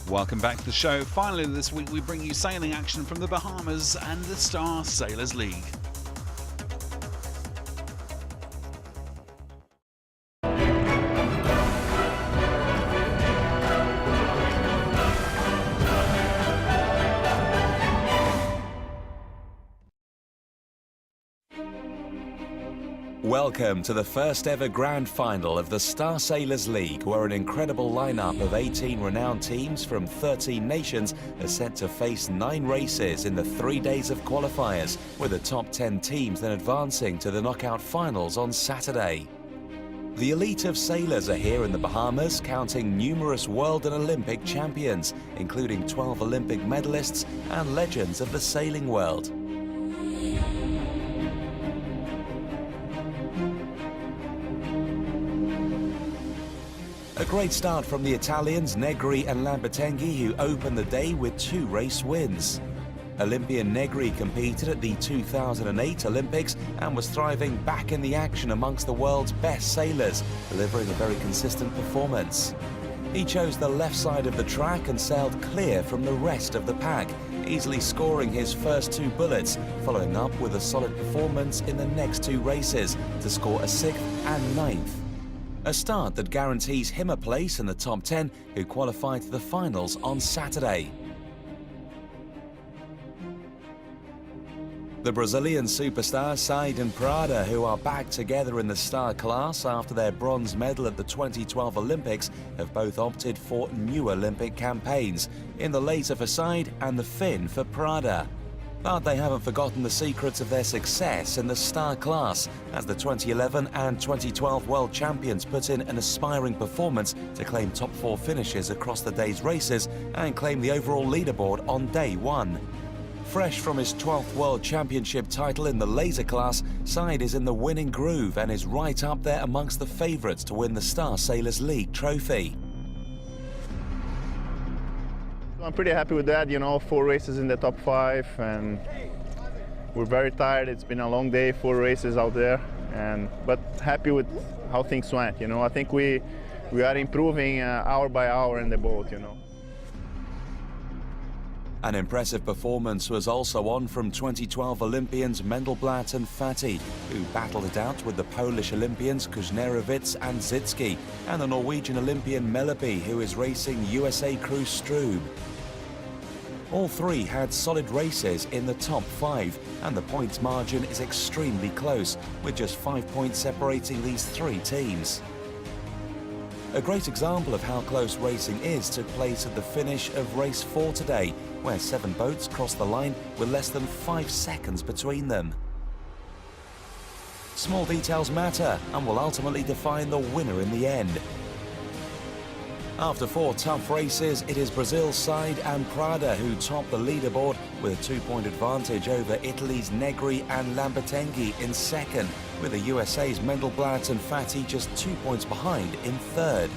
Welcome back to the show. Finally this week we bring you sailing action from the Bahamas and the Star Sailors League. Welcome to the first ever Grand Final of the Star Sailors League, where an incredible lineup of 18 renowned teams from 13 nations are set to face 9 races in the 3 days of qualifiers, with the top 10 teams then advancing to the knockout finals on Saturday. The elite of sailors are here in the Bahamas, counting numerous world and Olympic champions, including 12 Olympic medalists and legends of the sailing world. A great start from the Italians Negri and Lambertenghi, who opened the day with 2 race wins. Olympian Negri competed at the 2008 Olympics and was thriving back in the action amongst the world's best sailors, delivering a very consistent performance. He chose the left side of the track and sailed clear from the rest of the pack, easily scoring his first 2 bullets, following up with a solid performance in the next 2 races to score a 6th and 9th. A start that guarantees him a place in the top 10 who qualified to the finals on Saturday. The Brazilian superstar Said and Prada, who are back together in the star class after their bronze medal at the 2012 Olympics, have both opted for new Olympic campaigns, in the later for Said and the Finn for Prada. But they haven't forgotten the secrets of their success in the star class, as the 2011 and 2012 world champions put in an aspiring performance to claim top 4 finishes across the day's races and claim the overall leaderboard on day 1. Fresh from his 12th world championship title in the laser class, Said is in the winning groove and is right up there amongst the favourites to win the Star Sailors League trophy. I'm pretty happy with that, 4 races in the top 5, and we're very tired. It's been a long day, 4 races out there, but happy with how things went. I think we are improving hour by hour in the boat. An impressive performance was also on from 2012 Olympians Mendelblatt and Fati, who battled it out with the Polish Olympians Kuźnierowicz and Zitsky, and the Norwegian Olympian Melleby, who is racing USA Crew Strube. All 3 had solid races in the top 5, and the points margin is extremely close, with just 5 points separating these 3 teams. A great example of how close racing is took place at the finish of race 4 today, where 7 boats crossed the line with less than 5 seconds between them. Small details matter and will ultimately define the winner in the end. After 4 tough races, it is Brazil's Said and Prada who top the leaderboard with a 2-point advantage over Italy's Negri and Lambertenghi in 2nd, with the USA's Mendelblatt and Fati just 2 points behind in 3rd.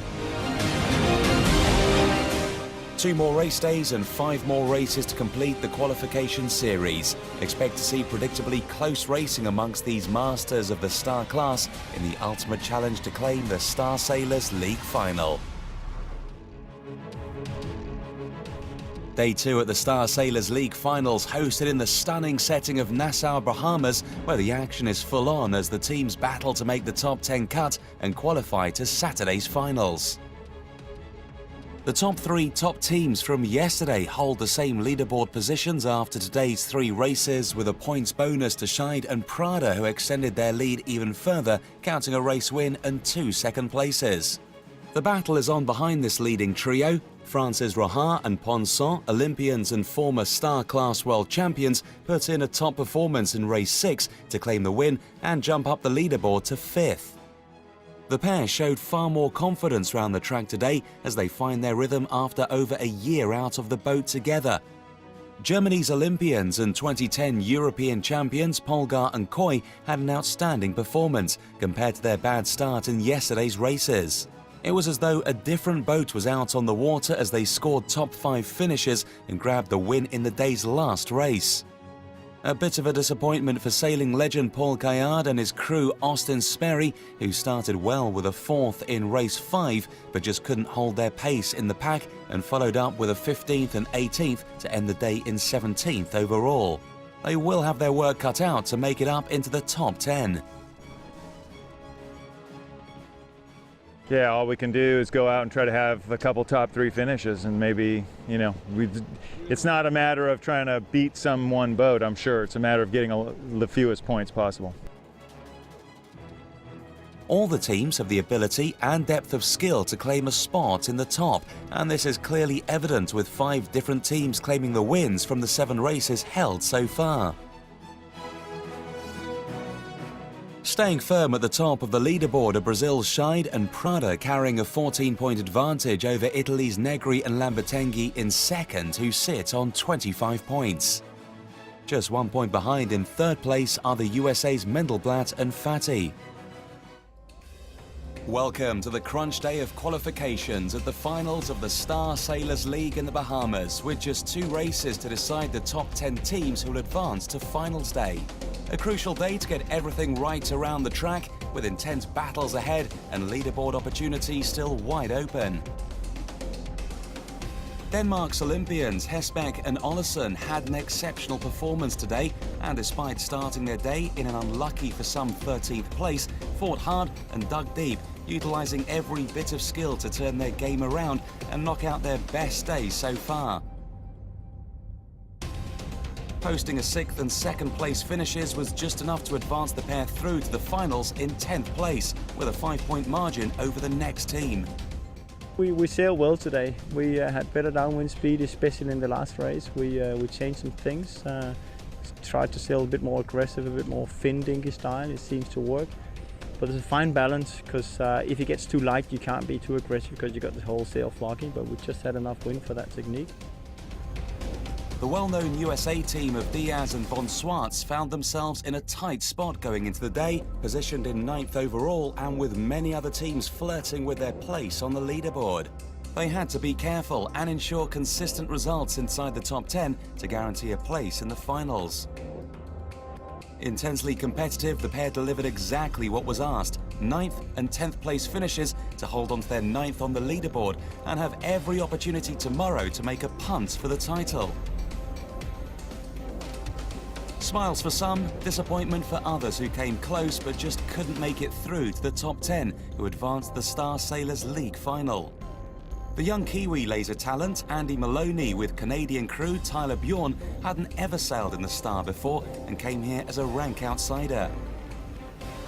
2 more race days and 5 more races to complete the qualification series. Expect to see predictably close racing amongst these masters of the star class in the ultimate challenge to claim the Star Sailors League final. Day 2 at the Star Sailors League Finals, hosted in the stunning setting of Nassau, Bahamas, where the action is full on as the teams battle to make the top 10 cut and qualify to Saturday's finals. The top 3 teams from yesterday hold the same leaderboard positions after today's 3 races, with a points bonus to Said and Prada, who extended their lead even further, counting a race win and 2 second places. The battle is on behind this leading trio. France's Rojas and Ponson, Olympians and former star-class world champions, put in a top performance in race 6 to claim the win and jump up the leaderboard to 5th. The pair showed far more confidence round the track today as they find their rhythm after over a year out of the boat together. Germany's Olympians and 2010 European champions Polgar and Coy had an outstanding performance compared to their bad start in yesterday's races. It was as though a different boat was out on the water as they scored top 5 finishes and grabbed the win in the day's last race. A bit of a disappointment for sailing legend Paul Caillard and his crew Austin Sperry, who started well with a 4th in race 5 but just couldn't hold their pace in the pack and followed up with a 15th and 18th to end the day in 17th overall. They will have their work cut out to make it up into the top 10. Yeah, all we can do is go out and try to have a couple top 3 finishes, and maybe, you know, it's not a matter of trying to beat some one boat, I'm sure. It's a matter of getting the fewest points possible. All the teams have the ability and depth of skill to claim a spot in the top, and this is clearly evident with 5 different teams claiming the wins from the 7 races held so far. Staying firm at the top of the leaderboard are Brazil's Scheid and Prada, carrying a 14-point advantage over Italy's Negri and Lambertenghi in second, who sit on 25 points. Just 1 point behind in third place are the USA's Mendelblatt and Fati. Welcome to the crunch day of qualifications at the finals of the Star Sailors League in the Bahamas, with just 2 races to decide the top 10 teams who will advance to finals day. A crucial day to get everything right around the track, with intense battles ahead and leaderboard opportunities still wide open. Denmark's Olympians Hesbeck and Olesen had an exceptional performance today, and despite starting their day in an unlucky for some 13th place, fought hard and dug deep, utilising every bit of skill to turn their game around and knock out their best day so far. Posting a 6th and 2nd place finishes was just enough to advance the pair through to the finals in 10th place, with a 5-point margin over the next team. We sailed well today. We had better downwind speed, especially in the last race. We changed some things, tried to sail a bit more aggressive, a bit more fin dinky style. It seems to work. But there's a fine balance, because if it gets too light, you can't be too aggressive because you got the whole sail flocking, but we just had enough wind for that technique. The well-known USA team of Diaz and von Swartz found themselves in a tight spot going into the day, positioned in 9th overall and with many other teams flirting with their place on the leaderboard. They had to be careful and ensure consistent results inside the top 10 to guarantee a place in the finals. Intensely competitive, the pair delivered exactly what was asked: 9th and 10th place finishes to hold on to their 9th on the leaderboard and have every opportunity tomorrow to make a punt for the title. Smiles for some, disappointment for others who came close but just couldn't make it through to the top 10 who advanced the Star Sailors League final. The young Kiwi laser talent Andy Maloney with Canadian crew Tyler Bjorn hadn't ever sailed in the Star before and came here as a rank outsider.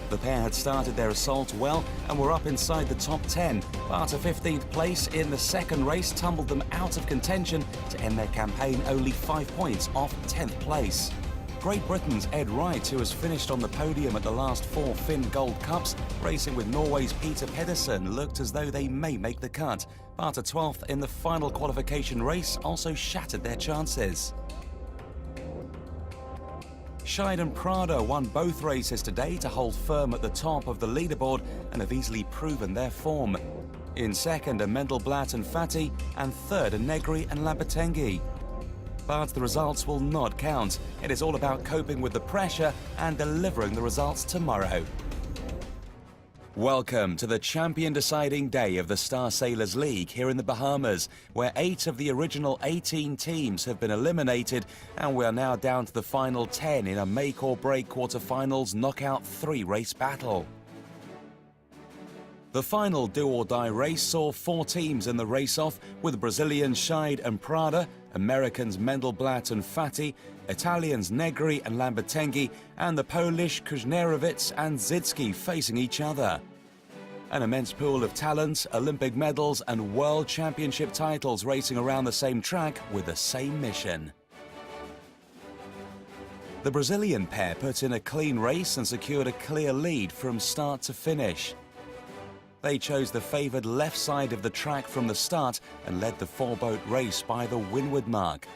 The pair had started their assault well and were up inside the top 10, but a 15th place in the 2nd race tumbled them out of contention to end their campaign only 5 points off 10th place. Great Britain's Ed Wright, who has finished on the podium at the last 4 Finn Gold Cups, racing with Norway's Peter Pedersen, looked as though they may make the cut, but a 12th in the final qualification race also shattered their chances. Scheid and Prada won both races today to hold firm at the top of the leaderboard and have easily proven their form. In 2nd are Mendelblatt and Fati, and 3rd are Negri and Lambertenghi. But the results will not count. It is all about coping with the pressure and delivering the results tomorrow. Welcome to the champion-deciding day of the Star Sailors League here in the Bahamas, where 8 of the original 18 teams have been eliminated, and we are now down to the final 10 in a make-or-break quarterfinals knockout 3-race battle. The final do-or-die race saw 4 teams in the race-off, with Brazilians Scheid and Prada, Americans Mendelblatt and Fati, Italians Negri and Lambertenghi, and the Polish Kuźnierowicz and Zitsky facing each other. An immense pool of talent, Olympic medals and World Championship titles racing around the same track with the same mission. The Brazilian pair put in a clean race and secured a clear lead from start to finish. They chose the favoured left side of the track from the start and led the 4-boat race by the windward mark.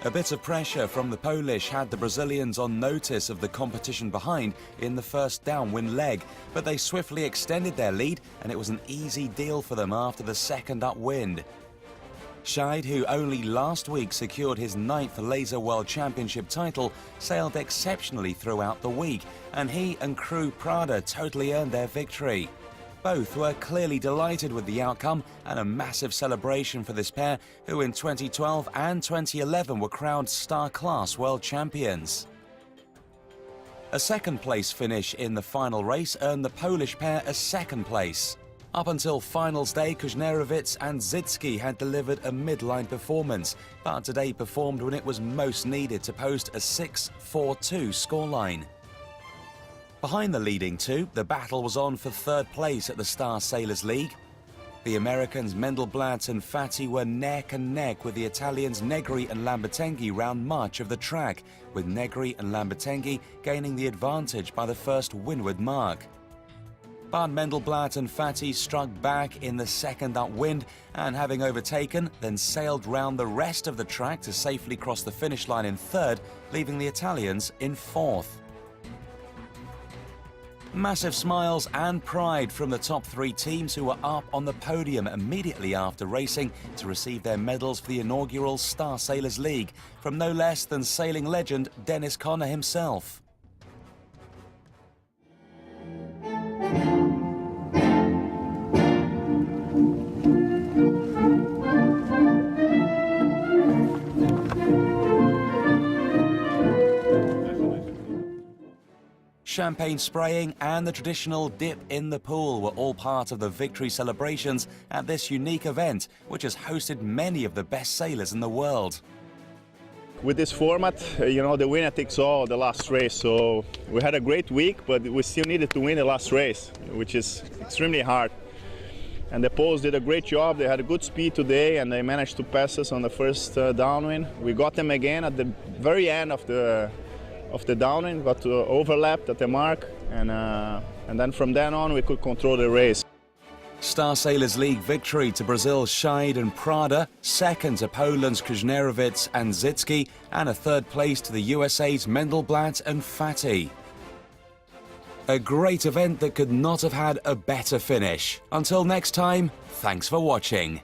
A bit of pressure from the Polish had the Brazilians on notice of the competition behind in the first downwind leg, but they swiftly extended their lead and it was an easy deal for them after the second upwind. Scheid, who only last week secured his 9th Laser World Championship title, sailed exceptionally throughout the week, and he and crew Prada totally earned their victory. Both were clearly delighted with the outcome, and a massive celebration for this pair, who in 2012 and 2011 were crowned star-class world champions. A second-place finish in the final race earned the Polish pair a second place. Up until finals day, Kuźnierowicz and Zitsky had delivered a midline performance, but today performed when it was most needed to post a 6-4-2 scoreline. Behind the leading two, the battle was on for third place at the Star Sailors League. The Americans Mendelblatt and Fatti were neck and neck with the Italians Negri and Lambertenghi round much of the track, with Negri and Lambertenghi gaining the advantage by the first windward mark. But Mendelblatt and Fatti struck back in the second upwind, and having overtaken, then sailed round the rest of the track to safely cross the finish line in third, leaving the Italians in fourth. Massive smiles and pride from the top three teams who were up on the podium immediately after racing to receive their medals for the inaugural Star Sailors League from no less than sailing legend Dennis Conner himself. Champagne spraying and the traditional dip in the pool were all part of the victory celebrations at this unique event, which has hosted many of the best sailors in the world. With this format, the winner takes all the last race, so we had a great week, but we still needed to win the last race, which is extremely hard. And the Poles did a great job. They had a good speed today, and they managed to pass us on the first downwind. We got them again at the very end of the downwind, got overlapped at the mark, and then from then on we could control the race. Star Sailors League victory to Brazil's Scheid and Prada, second to Poland's Kuźnierowicz and Zitsky, and a third place to the USA's Mendelblatt and Fatti. A great event that could not have had a better finish. Until next time, thanks for watching.